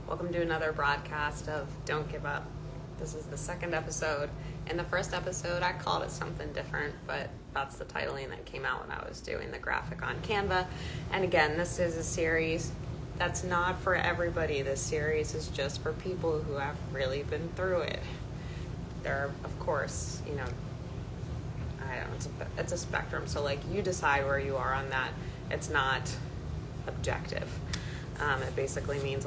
Welcome to another broadcast of Don't Give Up. This is the second episode. In the first episode, I called it something different, but that's the titling that came out when I was doing the graphic on Canva. And again, this is a series that's not for everybody. This series is just for people who have really been through it. There are, of course, it's a spectrum. So you decide where you are on that. It's not objective. It basically means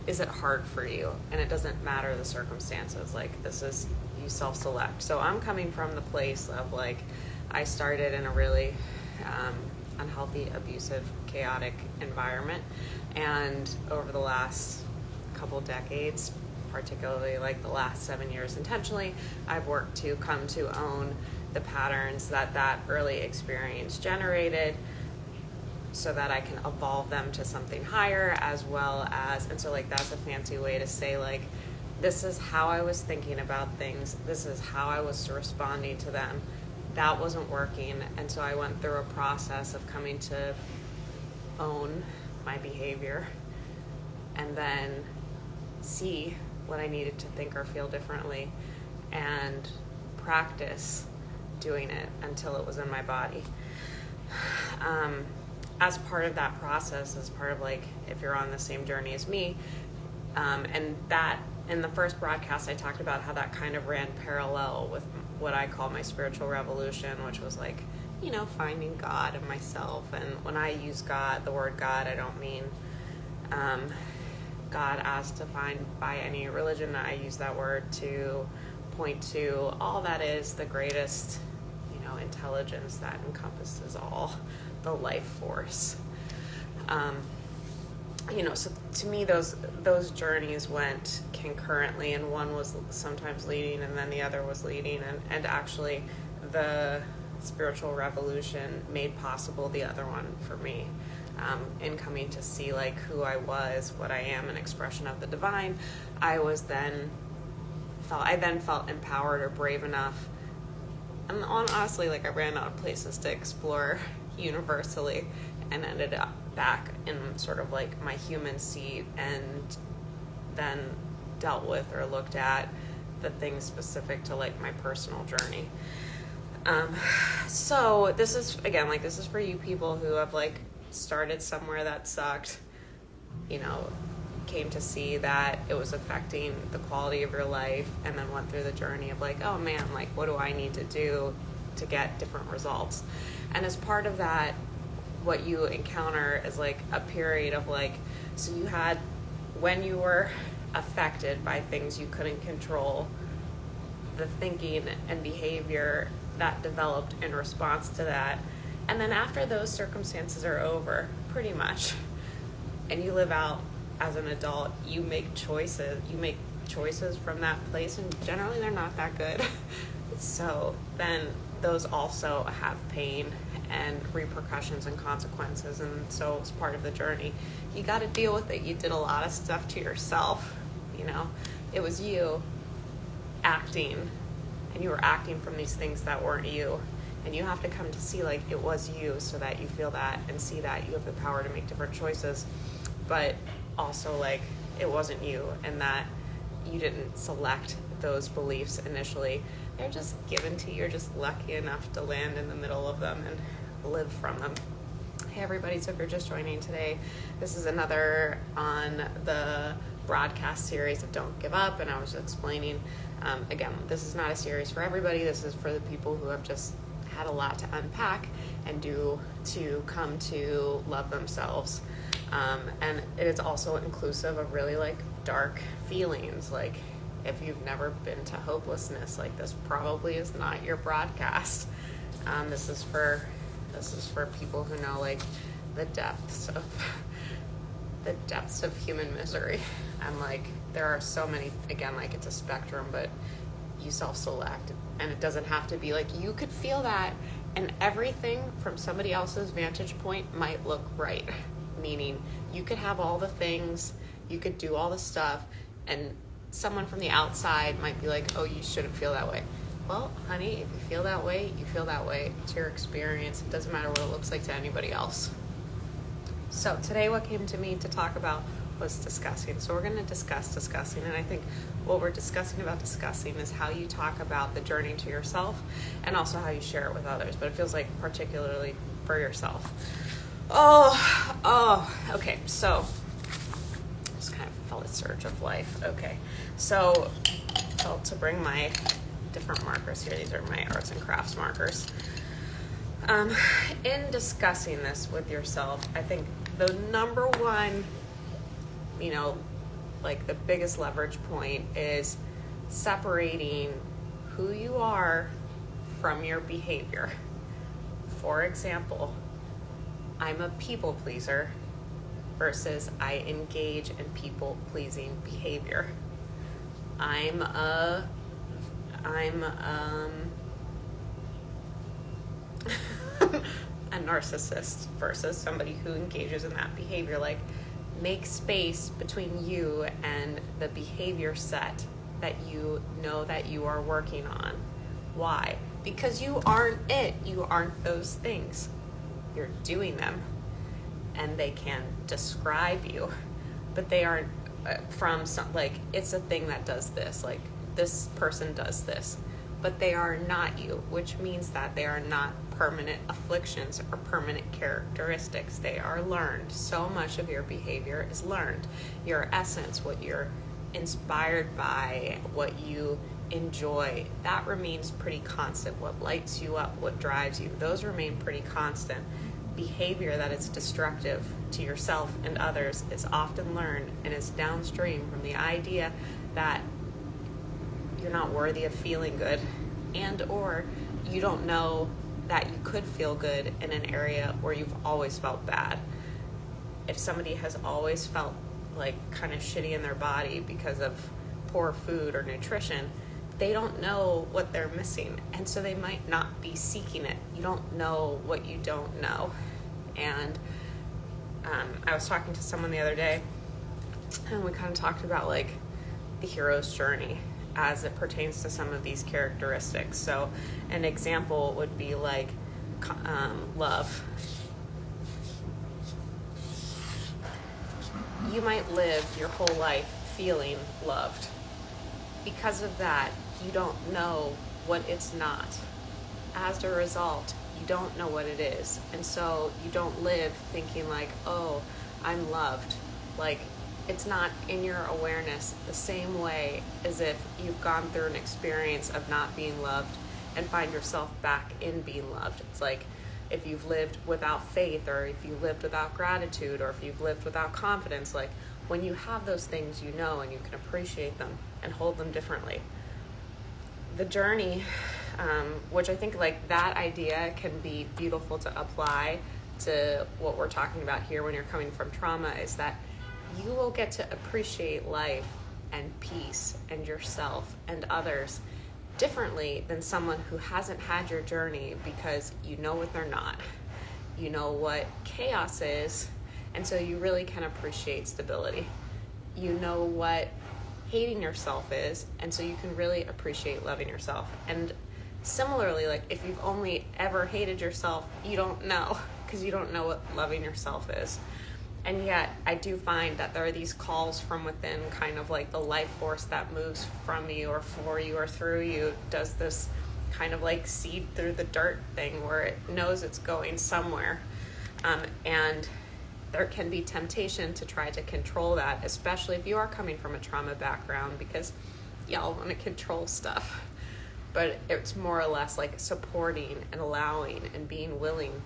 is it hard for you? And it doesn't matter the circumstances. This is, you self-select. So I'm coming from the place of I started in a really unhealthy, abusive, chaotic environment. And over the last couple decades, particularly the last 7 years intentionally, I've worked to come to own the patterns that early experience generated, so that I can evolve them to something higher, as well as, and so that's a fancy way to say this is how I was thinking about things, this is how I was responding to them. That wasn't working, and so I went through a process of coming to own my behavior and then see what I needed to think or feel differently and practice doing it until it was in my body. As part of that process, as part of if you're on the same journey as me, and that in the first broadcast I talked about how that kind of ran parallel with what I call my spiritual revolution, which was finding God in myself. And when I use God, the word God, I don't mean God as defined by any religion. I use that word to point to all that is the greatest intelligence that encompasses all, the life force. So to me, those journeys went concurrently, and one was sometimes leading and then the other was leading, and actually the spiritual revolution made possible the other one for me, in coming to see who I was, what I am, an expression of the divine. I then felt empowered or brave enough. And honestly, I ran out of places to explore universally and ended up back in sort of my human seat, and then dealt with or looked at the things specific to my personal journey. So this is, again, this is for you people who have started somewhere that sucked, came to see that it was affecting the quality of your life, and then went through the journey of oh man, what do I need to do to get different results? And as part of that, what you encounter is a period of so you had, when you were affected by things you couldn't control, the thinking and behavior that developed in response to that. And then after those circumstances are over, pretty much, and you live out as an adult, you make choices from that place, and generally they're not that good. So then those also have pain and repercussions and consequences, and so it's part of the journey. You got to deal with it. You did a lot of stuff to yourself. It was you acting, and you were acting from these things that weren't you, and you have to come to see it was you, so that you feel that and see that you have the power to make different choices. But also it wasn't you, and that you didn't select those beliefs initially. They're just given to you. You're just lucky enough to land in the middle of them and live from them. Hey everybody, so if you're just joining today, this is another on the broadcast series of Don't Give Up, and I was explaining, again, this is not a series for everybody. This is for the people who have just had a lot to unpack and do to come to love themselves. And it is also inclusive of really dark feelings. If you've never been to hopelessness, this probably is not your broadcast. This is for people who know the depths of human misery. And there are so many, again, it's a spectrum, but you self-select, and it doesn't have to be you could feel that, and everything from somebody else's vantage point might look right. Meaning you could have all the things, you could do all the stuff, and someone from the outside might be oh, you shouldn't feel that way. Well, honey, if you feel that way, you feel that way. It's your experience. It doesn't matter what it looks like to anybody else. So today what came to me to talk about was discussing. So we're going to discuss discussing, and I think what we're discussing about discussing is how you talk about the journey to yourself and also how you share it with others, but it feels like particularly for yourself. Okay, so just kind of felt a surge of life. Okay, so felt to bring my different markers here. These are my arts and crafts markers. In discussing this with yourself, I think the number one, like the biggest leverage point is separating who you are from your behavior. For example, I'm a people pleaser versus I engage in people pleasing behavior. I'm a narcissist versus somebody who engages in that behavior. Like, make space between you and the behavior set that you know that you are working on. Why? Because you aren't it. You aren't those things. You're doing them, and they can describe you, but they aren't from some, like, it's a thing that does this, like this person does this, but they are not you, which means that they are not permanent afflictions or permanent characteristics. They are learned. So much of your behavior is learned. Your essence, what you're inspired by, what you enjoy, that remains pretty constant. What lights you up, what drives you, those remain pretty constant. Behavior that is destructive to yourself and others is often learned and is downstream from the idea that you're not worthy of feeling good, and or you don't know that you could feel good in an area where you've always felt bad. If somebody has always felt like kind of shitty in their body because of poor food or nutrition, they don't know what they're missing, and so they might not be seeking it. You don't know what you don't know. And I was talking to someone the other day, and we kind of talked about like the hero's journey as it pertains to some of these characteristics. So an example would be like love. You might live your whole life feeling loved. Because of that, you don't know what it's not. As a result, you don't know what it is. And so you don't live thinking like, oh, I'm loved. Like, it's not in your awareness the same way as if you've gone through an experience of not being loved and find yourself back in being loved. It's like if you've lived without faith, or if you lived without gratitude, or if you've lived without confidence. Like, when you have those things, you know, and you can appreciate them and hold them differently. The journey, which I think like that idea can be beautiful to apply to what we're talking about here when you're coming from trauma, is that you will get to appreciate life and peace and yourself and others differently than someone who hasn't had your journey, because you know what they're not. You know what chaos is, and so you really can appreciate stability. You know what hating yourself is, and so you can really appreciate loving yourself. And similarly, like if you've only ever hated yourself, you don't know, because you don't know what loving yourself is. And yet I do find that there are these calls from within, kind of like the life force that moves from you or for you or through you, does this kind of like seed through the dirt thing where it knows it's going somewhere. And there can be temptation to try to control that, especially if you are coming from a trauma background, because y'all want to control stuff. But it's more or less like supporting and allowing and being willing.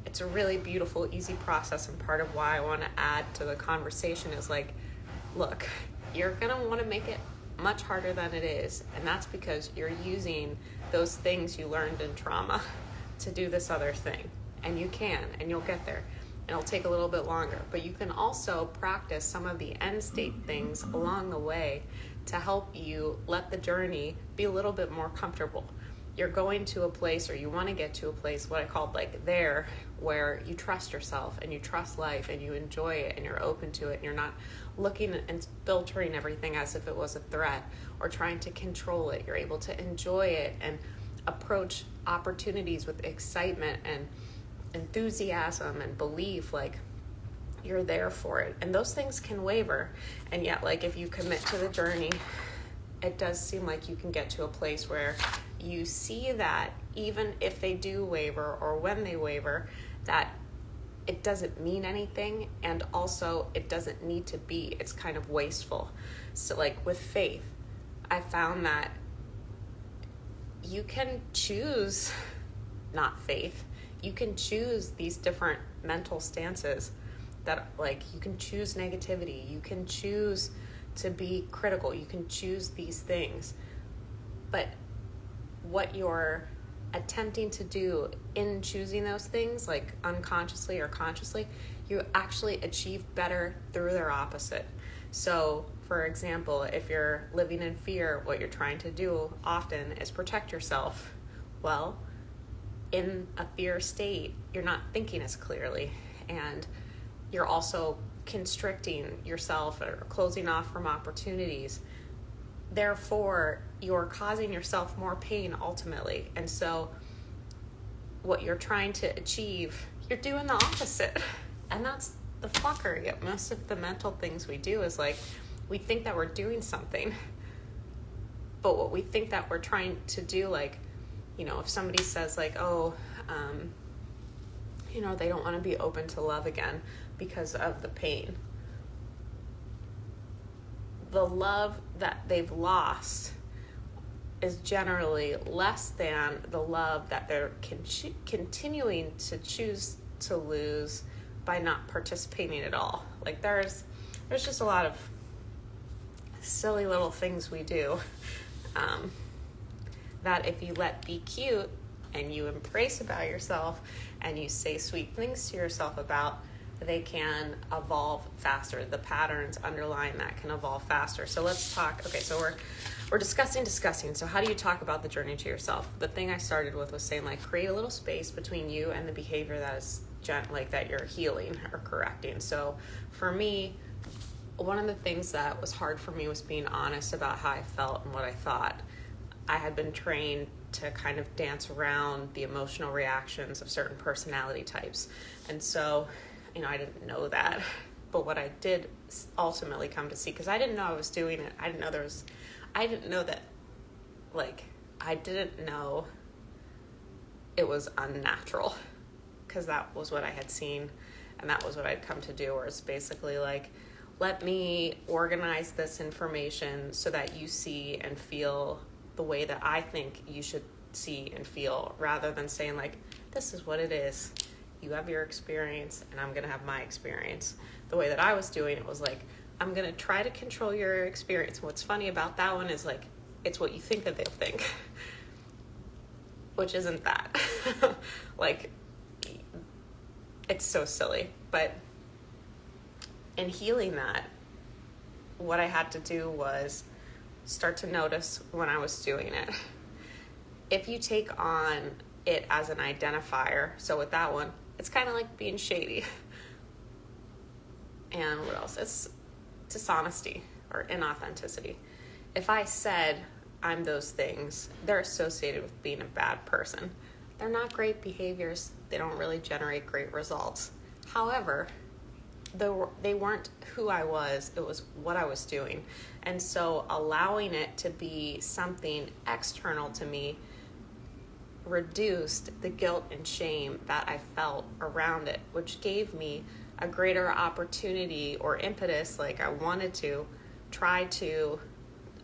It's a really beautiful, easy process, and part of why I want to add to the conversation is like, look, you're going to want to make it much harder than it is, and that's because you're using those things you learned in trauma to do this other thing. And you can, and you'll get there. It'll take a little bit longer, but you can also practice some of the end state things along the way to help you let the journey be a little bit more comfortable. You're going to a place, or you want to get to a place, what I called like there, where you trust yourself and you trust life and you enjoy it and you're open to it, and you're not looking and filtering everything as if it was a threat or trying to control it. You're able to enjoy it and approach opportunities with excitement and enthusiasm and belief. Like, you're there for it. And those things can waver. And yet, like, if you commit to the journey, it does seem like you can get to a place where you see that even if they do waver, or when they waver, that it doesn't mean anything, and also it doesn't need to be. It's kind of wasteful. So like with faith, I found that you can choose not faith. You can choose these different mental stances that, like, you can choose negativity. You can choose to be critical. You can choose these things. But what you're attempting to do in choosing those things, like unconsciously or consciously, you actually achieve better through their opposite. So, for example, if you're living in fear, what you're trying to do often is protect yourself. Well, in a fear state, you're not thinking as clearly, and you're also constricting yourself or closing off from opportunities. Therefore, you're causing yourself more pain ultimately. And so what you're trying to achieve, you're doing the opposite. And that's the fuckery of most of the mental things we do, is like, we think that we're doing something, but what we think that we're trying to do, like, you know, if somebody says like, oh, you know, they don't want to be open to love again because of the pain. The love that they've lost is generally less than the love that they're continuing to choose to lose by not participating at all. Like, there's just a lot of silly little things we do that if you let be cute and you embrace about yourself and you say sweet things to yourself about, they can evolve faster. The patterns underlying that can evolve faster. So let's talk. Okay, so we're discussing. So how do you talk about the journey to yourself? The thing I started with was saying, like, create a little space between you and the behavior that is that you're healing or correcting. So for me, one of the things that was hard for me was being honest about how I felt and what I thought. I had been trained to kind of dance around the emotional reactions of certain personality types. And so, you know, I didn't know that. But what I did ultimately come to see, because I didn't know I was doing it. I didn't know it was unnatural, because that was what I had seen and that was what I'd come to do, where it's basically like, let me organize this information so that you see and feel the way that I think you should see and feel, rather than saying like, this is what it is. You have your experience and I'm going to have my experience. The way that I was doing it was like, I'm going to try to control your experience. What's funny about that one is like, it's what you think that they'll think, which isn't that. Like, it's so silly. But in healing that, what I had to do was start to notice when I was doing it. If you take on it as an identifier, so with that one, it's kind of like being shady. And what else? It's dishonesty or inauthenticity. If I said I'm those things, they're associated with being a bad person. They're not great behaviors. They don't really generate great results. However, they weren't who I was. It was what I was doing. And so allowing it to be something external to me reduced the guilt and shame that I felt around it, which gave me a greater opportunity or impetus. Like, I wanted to try to,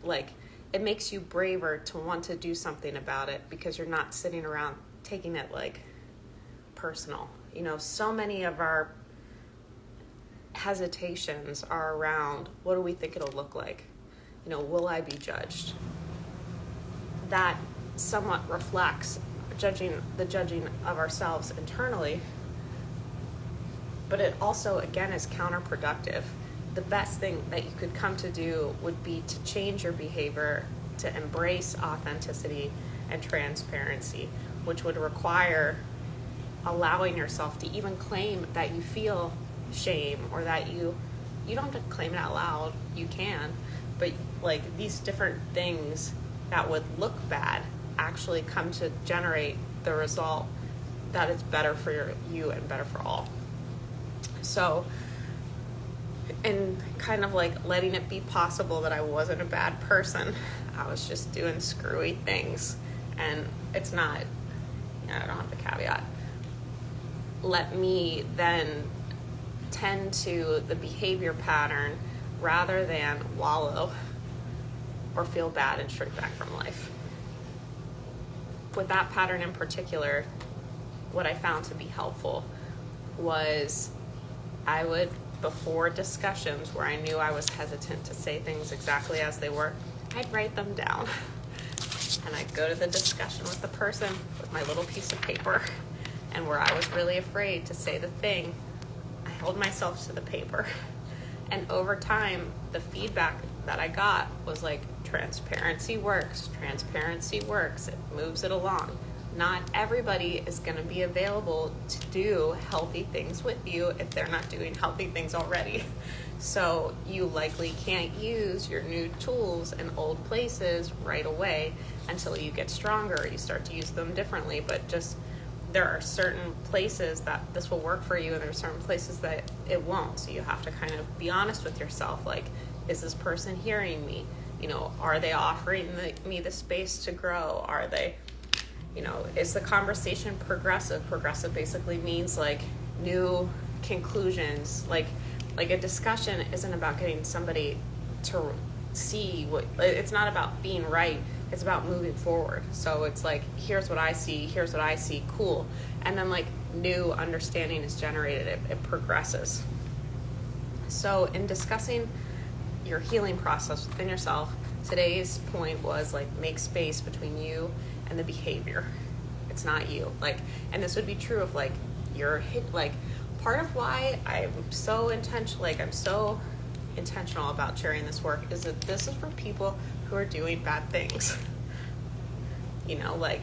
like, it makes you braver to want to do something about it, because you're not sitting around taking it like personal. You know, so many of our hesitations are around, what do we think it'll look like? You know, will I be judged? That somewhat reflects the judging of ourselves internally, but it also, again, is counterproductive. The best thing that you could come to do would be to change your behavior, to embrace authenticity and transparency, which would require allowing yourself to even claim that you feel shame, or that you don't have to claim it out loud. You can, but like, these different things that would look bad actually come to generate the result that it's better for you and better for all. So and kind of like letting it be possible that I wasn't a bad person. I was just doing screwy things. And it's not, I don't have the caveat. Let me then tend to the behavior pattern rather than wallow or feel bad and shrink back from life. With that pattern in particular, what I found to be helpful was I would, before discussions where I knew I was hesitant to say things exactly as they were, I'd write them down. And I'd go to the discussion with the person with my little piece of paper. And where I was really afraid to say the thing, I held myself to the paper. And over time, the feedback that I got was like, transparency works. Transparency works. It moves it along. Not everybody is going to be available to do healthy things with you if they're not doing healthy things already. So you likely can't use your new tools in old places right away until you get stronger. You start to use them differently, but just there are certain places that this will work for you and there are certain places that it won't. So you have to kind of be honest with yourself. Like, is this person hearing me? You know, are they offering me the space to grow? Are they, you know, is the conversation progressive? Progressive basically means like new conclusions. Like a discussion isn't about getting somebody to see what, it's not about being right. It's about moving forward. So it's like, here's what I see, cool. And then like new understanding is generated, it progresses. So in discussing your healing process within yourself, today's point was like, make space between you and the behavior. It's not you. Like, and this would be true of like your like part of why I'm so intentional about sharing this work is that this is for people who are doing bad things. You know, like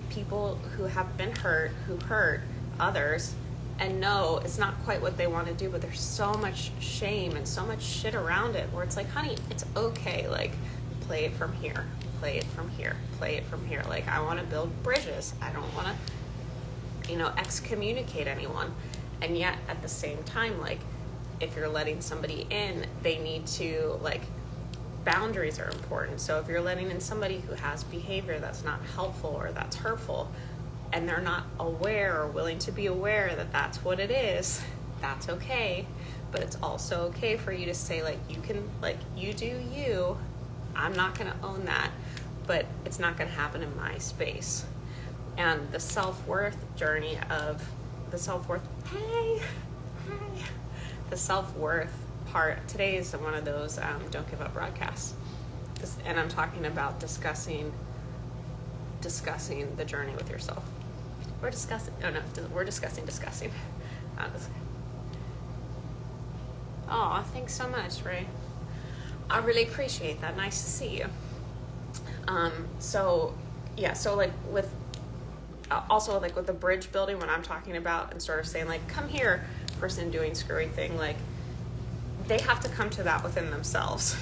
people who have been hurt, who hurt others and know it's not quite what they want to do, but there's so much shame and so much shit around it where it's like, honey, it's okay. Like, play it from here, play it from here, play it from here. Like, I want to build bridges. I don't want to, you know, excommunicate anyone. And yet at the same time, like, if you're letting somebody in, they need to, like, boundaries are important. So if you're letting in somebody who has behavior that's not helpful or that's hurtful, and they're not aware or willing to be aware that that's what it is, that's okay. But it's also okay for you to say, like, you can, like, you do you. I'm not going to own that, but it's not going to happen in my space. And the self-worth journey of the self-worth, the self-worth part, today is one of those don't give up broadcasts. And I'm talking about discussing the journey with yourself. We're discussing discussing. Oh, thanks so much, Ray. I really appreciate that. Nice to see you. So like with also like with the bridge building, when I'm talking about and sort of saying like, come here, person doing screwy thing, like they have to come to that within themselves.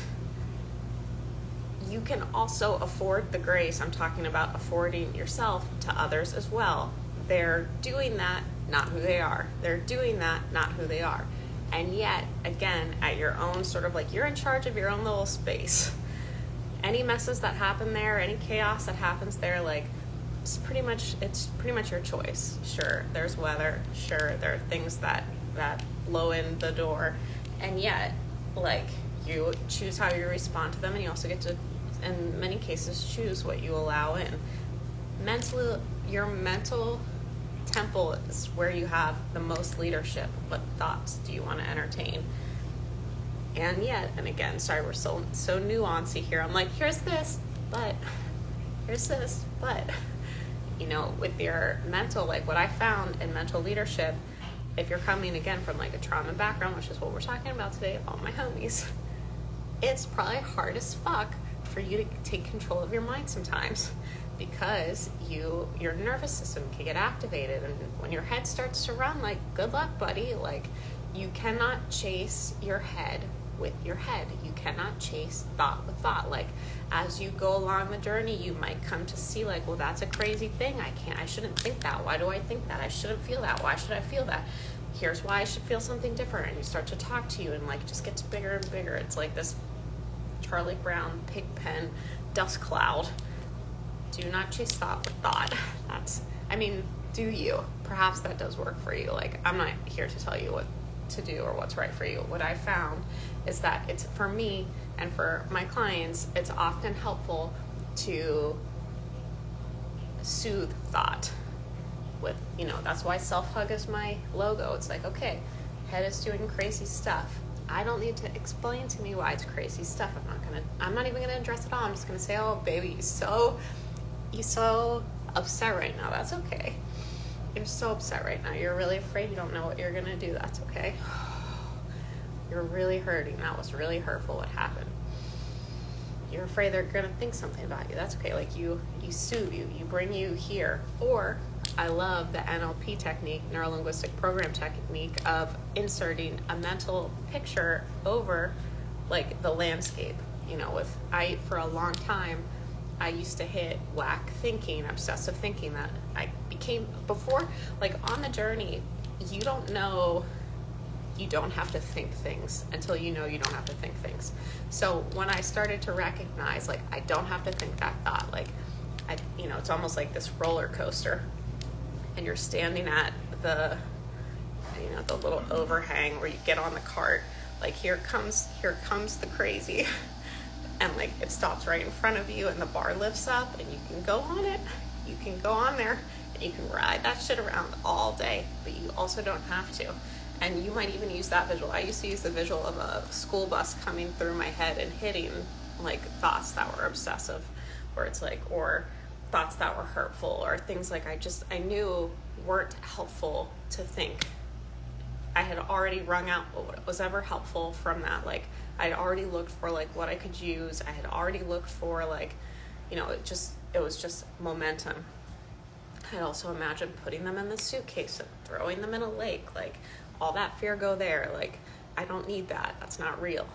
You can also afford the grace. I'm talking about affording yourself to others as well. They're doing that, not who they are. They're doing that, not who they are. And yet, again, at your own sort of like, you're in charge of your own little space. Any messes that happen there, any chaos that happens there, like, it's pretty much your choice. Sure, there's weather. Sure, there are things that blow in the door. And yet, like, you choose how you respond to them, and you also get to, in many cases, choose what you allow in. Mentally, your mental temple is where you have the most leadership. What thoughts do you want to entertain? And yet, and again, sorry, we're so nuancy here. I'm like, here's this, but you know, with your mental, like what I found in mental leadership, if you're coming again from like a trauma background, which is what we're talking about today, all my homies, it's probably hard as fuck for you to take control of your mind sometimes, because your nervous system can get activated, and when your head starts to run, like, good luck, buddy. Like, you cannot chase your head with your head. You cannot chase thought with thought. Like, as you go along the journey, you might come to see, like, well, that's a crazy thing. I shouldn't think that. Why do I think that? I shouldn't feel that. Why should I feel that? here's why I should feel something different. And you start to talk to you and like just gets bigger and bigger. It's like this Charlie Brown pig pen dust cloud. Do not chase thought with thought. Do you? Perhaps that does work for you. Like, I'm not here to tell you what to do or what's right for you. What I found is that it's, for me and for my clients, it's often helpful to soothe thought with, that's why self-hug is my logo. It's like, okay, head is doing crazy stuff. I don't need to explain to me why it's crazy stuff. I'm not even gonna address it all. I'm just gonna say, oh baby, you're so upset right now. That's okay. You're so upset right now. You're really afraid. You don't know what you're gonna do. That's okay. You're really hurting. That was really hurtful what happened. You're afraid they're gonna think something about you. That's okay. Like, you soothe you bring you here. Or I love the NLP technique, neuro-linguistic program technique, of inserting a mental picture over like the landscape. For a long time, I used to hit whack thinking, obsessive thinking, that I became, before, like on the journey, you don't know you don't have to think things until you know you don't have to think things. So when I started to recognize, like, I don't have to think that thought, like, it's almost like this roller coaster, and you're standing at the little overhang where you get on the cart, like, here comes the crazy, and like it stops right in front of you, and the bar lifts up, and you can go on it, you can go on there, and you can ride that shit around all day, but you also don't have to. And you might even use that visual. I used to use the visual of a school bus coming through my head and hitting like thoughts that were obsessive, where it's like, or thoughts that were hurtful, or things like I knew weren't helpful to think. I had already wrung out what was ever helpful from that. Like, I'd already looked for like what I could use. I had already looked for like, it was just momentum. I'd also imagined putting them in the suitcase and throwing them in a lake. Like, all that fear go there. Like, I don't need that. That's not real.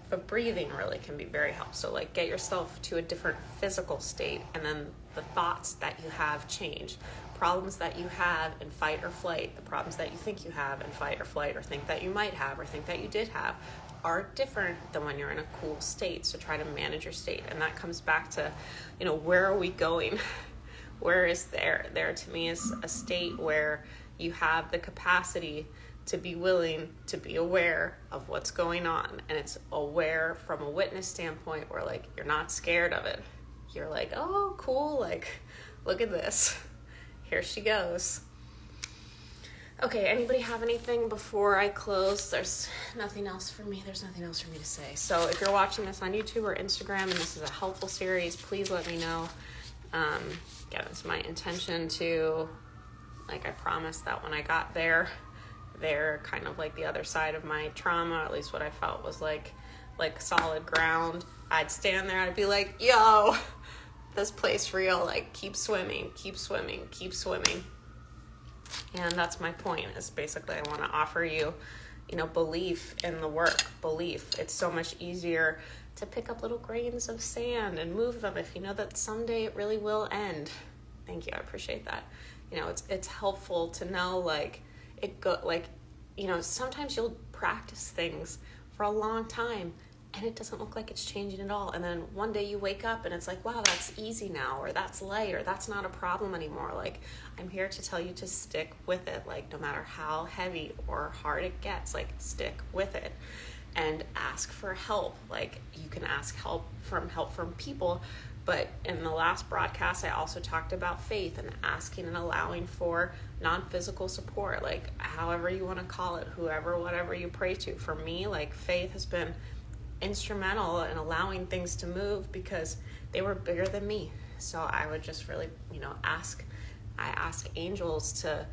But breathing really can be very helpful. So like, get yourself to a different physical state, and then the thoughts that you have change. Problems that you have in fight or flight, the problems that you think you have in fight or flight, or think that you might have, or think that you did have, are different than when you're in a cool state. So try to manage your state. And that comes back to, where are we going? Where is there? There to me is a state where you have the capacity to be willing to be aware of what's going on. And it's aware from a witness standpoint, where like, you're not scared of it. You're like, oh, cool. Like, look at this. Here she goes. Okay, anybody have anything before I close? There's nothing else for me. There's nothing else for me to say. So if you're watching this on YouTube or Instagram and this is a helpful series, please let me know. Again, it's my intention to, like, I promised that when I got there, they're kind of like the other side of my trauma, at least what I felt was like solid ground. I'd stand there, I'd be like, yo, this place real, like, keep swimming, keep swimming, keep swimming. And that's my point, is basically I want to offer you, belief in the work, belief. It's so much easier to pick up little grains of sand and move them if you know that someday it really will end. Thank you, I appreciate that. It's helpful to know, sometimes you'll practice things for a long time and it doesn't look like it's changing at all. And then one day you wake up and it's like, wow, that's easy now, or that's light, or that's not a problem anymore. Like, I'm here to tell you to stick with it. Like, no matter how heavy or hard it gets, like, stick with it and ask for help. Like, you can ask help from people. But in the last broadcast, I also talked about faith and asking and allowing for non-physical support, like, however you want to call it, whoever, whatever you pray to. For me, like, faith has been instrumental in allowing things to move because they were bigger than me. So I would just really, I ask angels to,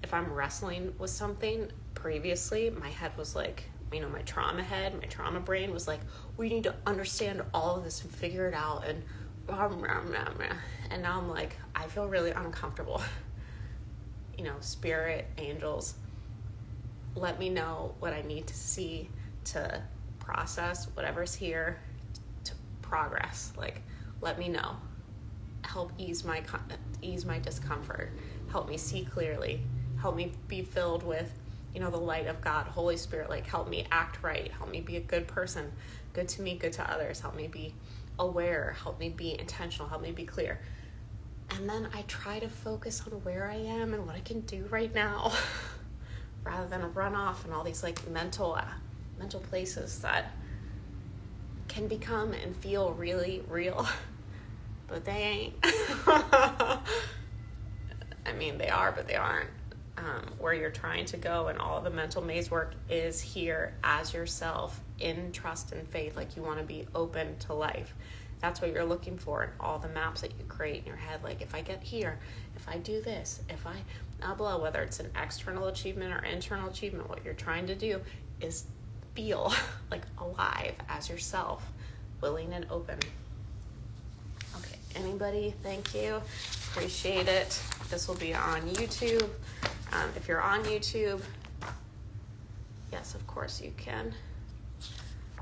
if I'm wrestling with something previously, my head was like, my trauma head, my trauma brain was like, we need to understand all of this and figure it out. And now I'm like, I feel really uncomfortable. Spirit, angels, let me know what I need to see to process whatever's here, to progress. Like, let me know. Help ease my discomfort. Help me see clearly. Help me be filled with, you know, the light of God, Holy Spirit. Like, help me act right. Help me be a good person, good to me, good to others. Help me be aware. Help me be intentional. Help me be clear. And then I try to focus on where I am and what I can do right now rather than run off in all these like mental places that can become and feel really real, but they ain't. I mean, they are, but they aren't. Where you're trying to go, and all the mental maze work is here as yourself in trust and faith. Like, you want to be open to life. That's what you're looking for in all the maps that you create in your head. Like, if I get here, if I do this, if I blah, whether it's an external achievement or internal achievement, what you're trying to do is feel like alive as yourself, willing and open. Okay, anybody, thank you. Appreciate it. This will be on YouTube. If you're on YouTube, yes, of course you can.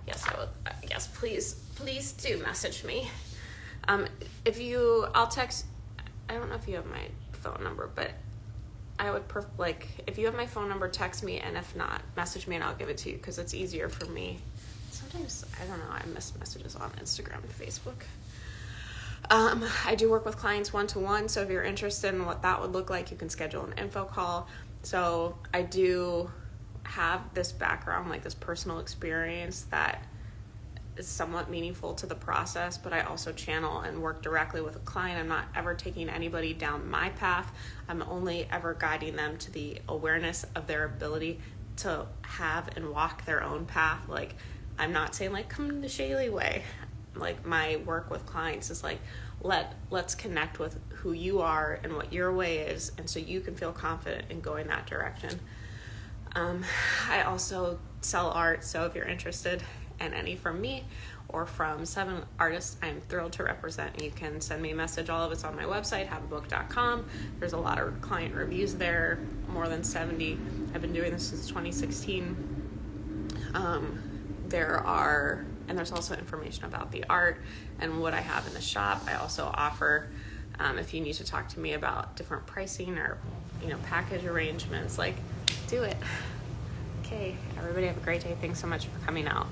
Yes, I would. Yes, please do message me. I'll text. I don't know if you have my phone number, but I would if you have my phone number, text me, and if not, message me and I'll give it to you, because it's easier for me. Sometimes, I don't know, I miss messages on Instagram and Facebook. I do work with clients one-to-one, so if you're interested in what that would look like, you can schedule an info call. So I do have this background, like this personal experience that is somewhat meaningful to the process, but I also channel and work directly with a client. I'm not ever taking anybody down my path. I'm only ever guiding them to the awareness of their ability to have and walk their own path. Like, I'm not saying like, come the Shaylee way. Like, my work with clients is like, let's connect with who you are and what your way is, and so you can feel confident in going that direction. I also sell art, so if you're interested in any from me or from 7 artists I'm thrilled to represent, you can send me a message. All of it's on my website, haveabook.com. There's a lot of client reviews there, more than 70. I've been doing this since 2016. There's also information about the art and what I have in the shop. I also offer, if you need to talk to me about different pricing or, you know, package arrangements, like, do it. Okay, everybody have a great day. Thanks so much for coming out.